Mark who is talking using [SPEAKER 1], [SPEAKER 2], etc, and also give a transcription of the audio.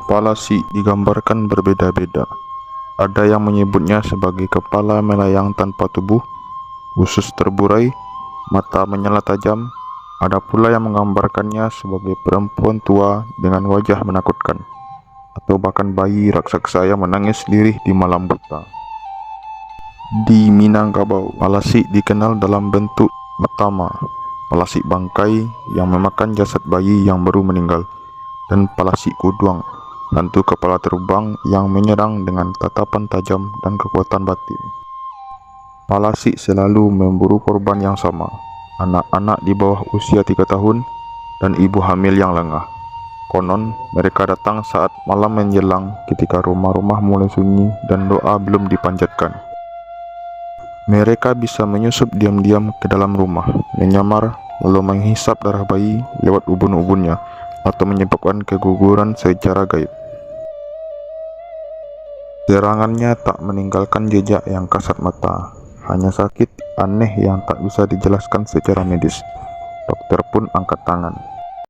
[SPEAKER 1] Kepala Si digambarkan berbeda-beda. Ada yang menyebutnya sebagai kepala melayang tanpa tubuh, usus terburai, mata menyala tajam. Ada pula yang menggambarkannya sebagai perempuan tua dengan wajah menakutkan, atau bahkan bayi raksasa yang menangis lirih di malam buta. Di Minangkabau, Palasi dikenal dalam bentuk Matama, Palasi bangkai yang memakan jasad bayi yang baru meninggal, dan Palasi Kuduang, hantu kepala terbang yang menyerang dengan tatapan tajam dan kekuatan batin. Palasi selalu memburu korban yang sama, anak-anak di bawah usia 3 tahun dan ibu hamil yang lengah. Konon, mereka datang saat malam menjelang ketika rumah-rumah mulai sunyi dan doa belum dipanjatkan. Mereka bisa menyusup diam-diam ke dalam rumah, menyamar, lalu menghisap darah bayi lewat ubun-ubunnya, atau menyebabkan keguguran secara gaib. Serangannya tak meninggalkan jejak yang kasat mata, hanya sakit aneh yang tak bisa dijelaskan secara medis. Dokter pun angkat tangan.